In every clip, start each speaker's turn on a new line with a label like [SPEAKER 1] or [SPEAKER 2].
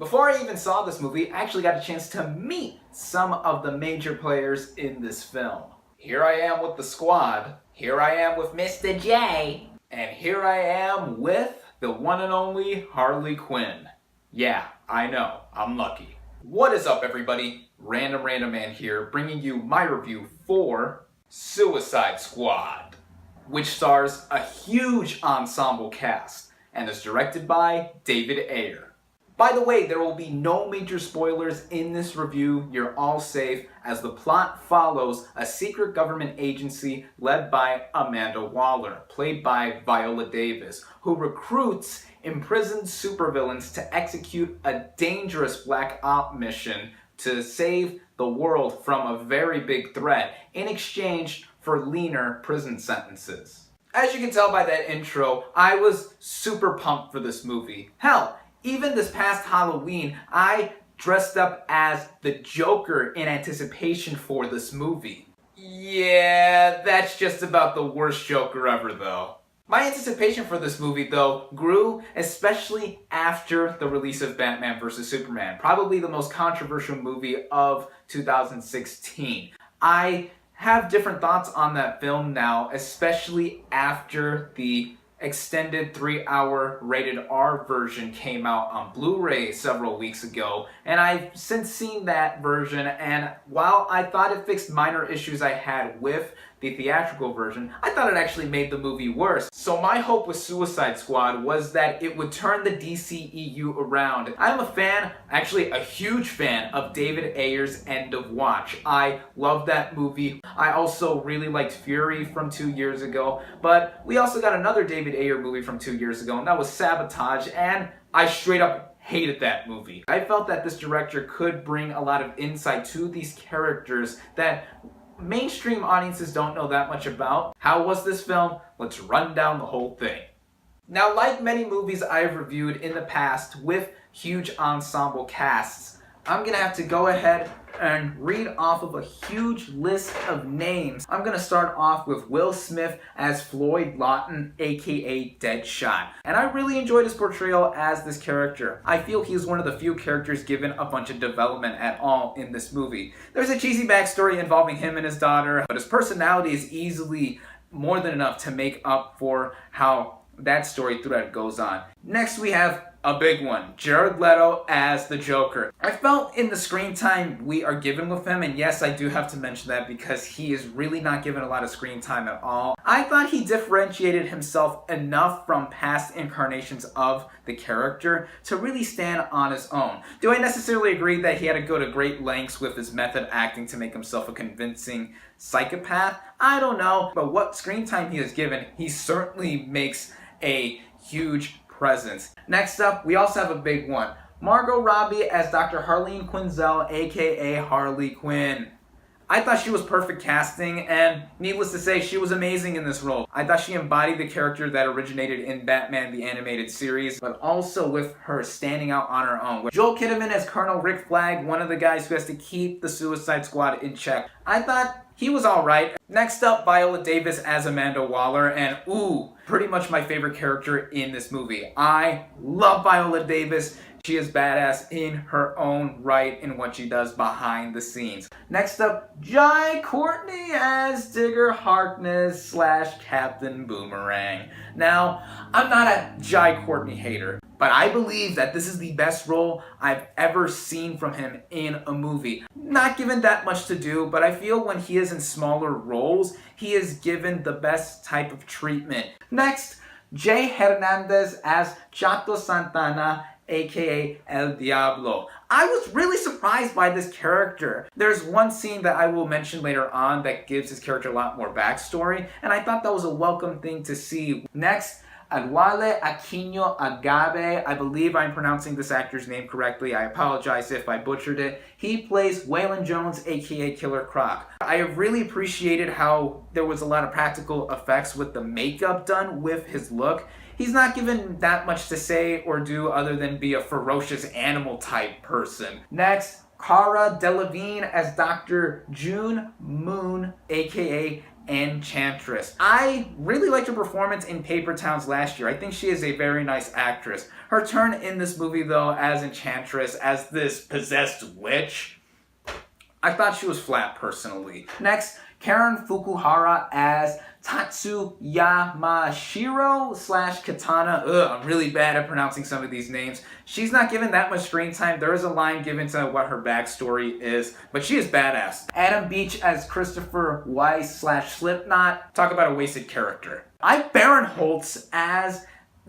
[SPEAKER 1] Before I even saw this movie, I actually got a chance to meet some of the major players in this film. Here I am with the squad. Here I am with Mr. J. And here I am with the one and only Harley Quinn. Yeah, I know, I'm lucky. What is up, everybody? Random Man here, bringing you my review for Suicide Squad, which stars a huge ensemble cast and is directed by David Ayer. By the way, there will be no major spoilers in this review. You're all safe, as the plot follows a secret government agency led by Amanda Waller, played by Viola Davis, who recruits imprisoned supervillains to execute a dangerous black op mission to save the world from a very big threat in exchange for leaner prison sentences. As you can tell by that intro, I was super pumped for this movie. Hell, even this past Halloween, I dressed up as the Joker in anticipation for this movie. Yeah, that's just about the worst Joker ever, though. My anticipation for this movie, though, grew especially after the release of Batman vs. Superman, probably the most controversial movie of 2016. I have different thoughts on that film now, especially after the extended 3-hour rated R version came out on Blu-ray several weeks ago, and I've since seen that version, and while I thought it fixed minor issues I had with the theatrical version, I thought it actually made the movie worse. So my hope with Suicide Squad was that it would turn the DCEU around. I'm a fan, actually a huge fan, of David Ayer's End of Watch. I love that movie. I also really liked Fury from 2 years ago, but we also got another David Ayer movie from 2 years ago, and that was Sabotage, and I straight up hated that movie. I felt that this director could bring a lot of insight to these characters that mainstream audiences don't know that much about. How was this film? Let's run down the whole thing. Now, like many movies I've reviewed in the past with huge ensemble casts, I'm gonna have to go ahead and read off of a huge list of names. I'm gonna start off with Will Smith as Floyd Lawton, aka Deadshot. And I really enjoyed his portrayal as this character. I feel he's one of the few characters given a bunch of development at all in this movie. There's a cheesy backstory involving him and his daughter, but his personality is easily more than enough to make up for how that story thread goes on. Next we have a big one, Jared Leto as the Joker. I felt in the screen time we are given with him, and yes, I do have to mention that because he is really not given a lot of screen time at all. I thought he differentiated himself enough from past incarnations of the character to really stand on his own. Do I necessarily agree that he had to go to great lengths with his method acting to make himself a convincing psychopath? I don't know, but what screen time he is given, he certainly makes a huge presence. Next up, we also have a big one. Margot Robbie as Dr. Harleen Quinzel, aka Harley Quinn. I thought she was perfect casting, and needless to say, she was amazing in this role. I thought she embodied the character that originated in Batman the Animated Series, but also with her standing out on her own. Joel Kinnaman as Colonel Rick Flag, one of the guys who has to keep the Suicide Squad in check. I thought he was alright. Next up, Viola Davis as Amanda Waller, and pretty much my favorite character in this movie. I love Viola Davis. She is badass in her own right in what she does behind the scenes. Next up, Jai Courtney as Digger Harkness / Captain Boomerang. Now, I'm not a Jai Courtney hater, but I believe that this is the best role I've ever seen from him in a movie. Not given that much to do, but I feel when he is in smaller roles, he is given the best type of treatment. Next, Jay Hernandez as Chato Santana, aka El Diablo. I was really surprised by this character. There's one scene that I will mention later on that gives his character a lot more backstory, and I thought that was a welcome thing to see. Next, Adwale Aquino Agabe. I believe I'm pronouncing this actor's name correctly. I apologize if I butchered it. He plays Waylon Jones, aka Killer Croc. I have really appreciated how there was a lot of practical effects with the makeup done with his look. He's not given that much to say or do other than be a ferocious animal type person. Next, Cara Delevingne as Dr. June Moon, aka Enchantress. I really liked her performance in Paper Towns last year. I think she is a very nice actress. Her turn in this movie, though, as Enchantress, as this possessed witch, I thought she was flat, personally. Next, Karen Fukuhara as Tatsuyamashiro / Katana. I'm really bad at pronouncing some of these names. She's not given that much screen time. There is a line given to what her backstory is, but she is badass. Adam Beach as Christopher Weiss / Slipknot. Talk about a wasted character. Ike Barinholtz as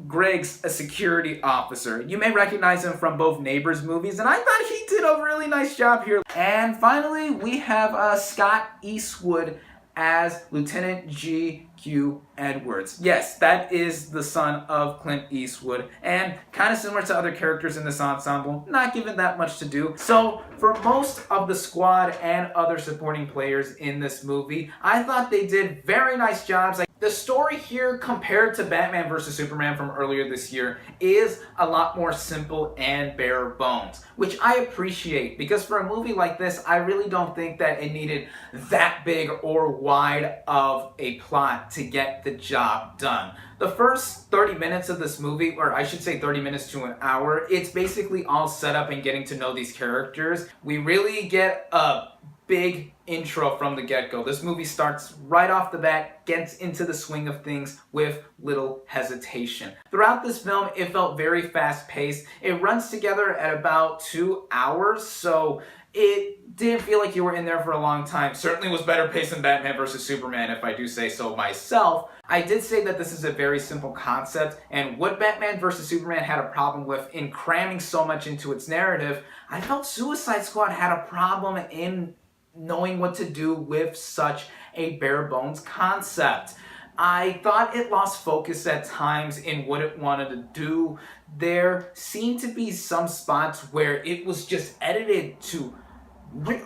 [SPEAKER 1] Griggs, a security officer. You may recognize him from both Neighbors movies, and I thought he did a really nice job here. And finally, we have Scott Eastwood as Lieutenant G.Q. Edwards. Yes, that is the son of Clint Eastwood, and kind of similar to other characters in this ensemble, not given that much to do. So, for most of the squad and other supporting players in this movie, I thought they did very nice jobs. The story here, compared to Batman vs. Superman from earlier this year, is a lot more simple and bare bones, which I appreciate, because for a movie like this, I really don't think that it needed that big or wide of a plot to get the job done. The first 30 minutes of this movie, or I should say 30 minutes to an hour, it's basically all set up and getting to know these characters. We really get a big intro from the get-go. This movie starts right off the bat, gets into the swing of things with little hesitation. Throughout this film, it felt very fast-paced. It runs together at about 2 hours, so it didn't feel like you were in there for a long time. Certainly was better paced than Batman vs. Superman, if I do say so myself. I did say that this is a very simple concept, and what Batman vs. Superman had a problem with in cramming so much into its narrative, I felt Suicide Squad had a problem in knowing what to do with such a bare bones concept. I thought it lost focus at times in what it wanted to do. There seemed to be some spots where it was just edited to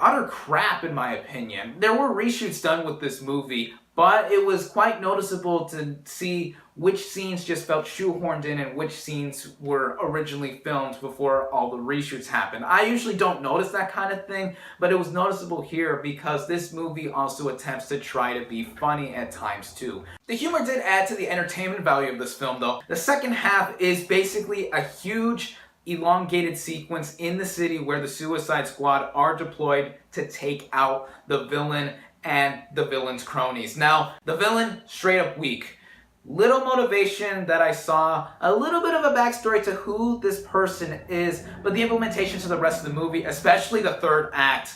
[SPEAKER 1] utter crap, in my opinion. There were reshoots done with this movie, but it was quite noticeable to see which scenes just felt shoehorned in and which scenes were originally filmed before all the reshoots happened. I usually don't notice that kind of thing, but it was noticeable here because this movie also attempts to try to be funny at times too. The humor did add to the entertainment value of this film though. The second half is basically a huge elongated sequence in the city where the Suicide Squad are deployed to take out the villain and the villain's cronies. Now, the villain, straight up weak. Little motivation that I saw, a little bit of a backstory to who this person is, but the implementation to the rest of the movie, especially the third act,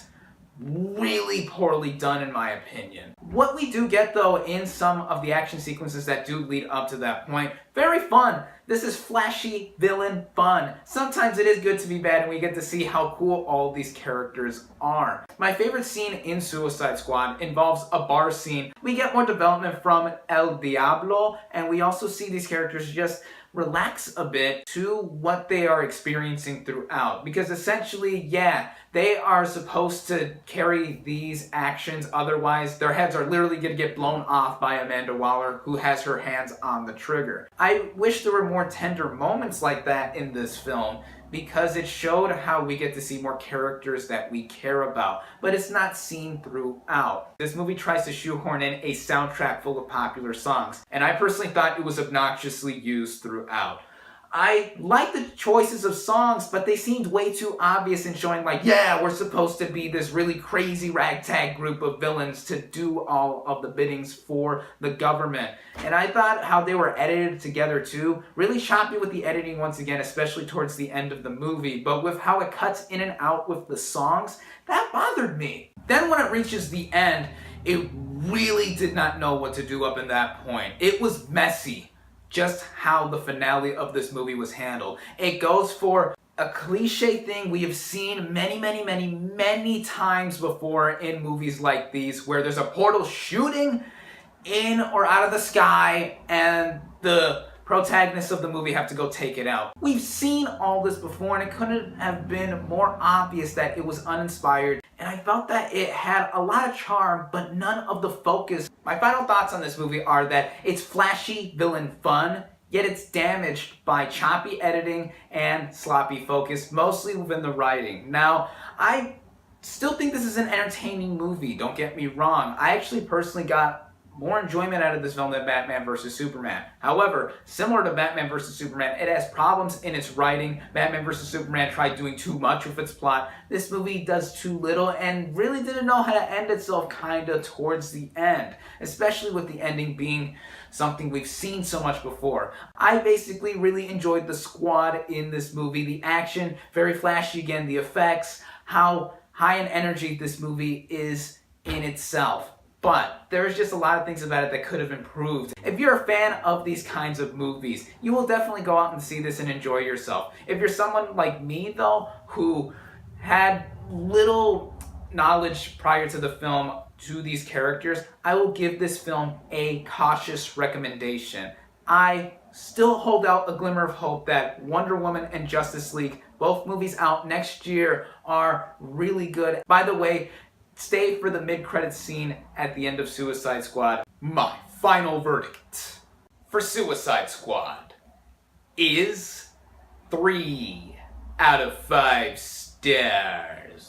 [SPEAKER 1] really poorly done in my opinion. What we do get though in some of the action sequences that do lead up to that point, very fun. This is flashy villain fun. Sometimes it is good to be bad and we get to see how cool all these characters are. My favorite scene in Suicide Squad involves a bar scene. We get more development from El Diablo, and we also see these characters just relax a bit to what they are experiencing throughout. Because essentially, yeah, they are supposed to carry these actions, otherwise their heads are literally going to get blown off by Amanda Waller, who has her hands on the trigger. I wish there were more tender moments like that in this film, because it showed how we get to see more characters that we care about, but it's not seen throughout. This movie tries to shoehorn in a soundtrack full of popular songs, and I personally thought it was obnoxiously used throughout. I like the choices of songs, but they seemed way too obvious in showing like, yeah, we're supposed to be this really crazy ragtag group of villains to do all of the biddings for the government. And I thought how they were edited together too, really choppy with the editing once again, especially towards the end of the movie, but with how it cuts in and out with the songs, that bothered me. Then when it reaches the end, it really did not know what to do up in that point. It was messy. Just how the finale of this movie was handled. It goes for a cliche thing we have seen many times before in movies like these, where there's a portal shooting in or out of the sky and the protagonists of the movie have to go take it out. We've seen all this before, and it couldn't have been more obvious that it was uninspired, and I felt that it had a lot of charm, but none of the focus. My final thoughts on this movie are that it's flashy villain fun, yet it's damaged by choppy editing and sloppy focus, mostly within the writing. Now, I still think this is an entertaining movie, don't get me wrong. I actually personally got more enjoyment out of this film than Batman vs. Superman. However, similar to Batman vs. Superman, it has problems in its writing. Batman vs. Superman tried doing too much with its plot. This movie does too little and really didn't know how to end itself kinda towards the end, especially with the ending being something we've seen so much before. I basically really enjoyed the squad in this movie. The action, very flashy again, the effects, how high in energy this movie is in itself. But there's just a lot of things about it that could have improved. If you're a fan of these kinds of movies, you will definitely go out and see this and enjoy yourself. If you're someone like me, though, who had little knowledge prior to the film to these characters, I will give this film a cautious recommendation. I still hold out a glimmer of hope that Wonder Woman and Justice League, both movies out next year, are really good. By the way, stay for the mid-credits scene at the end of Suicide Squad. My final verdict for Suicide Squad is 3 out of 5 stars.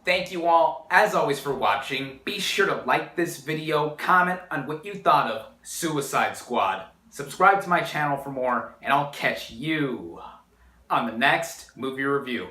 [SPEAKER 1] Thank you all, as always, for watching. Be sure to like this video, comment on what you thought of Suicide Squad, subscribe to my channel for more, and I'll catch you on the next movie review.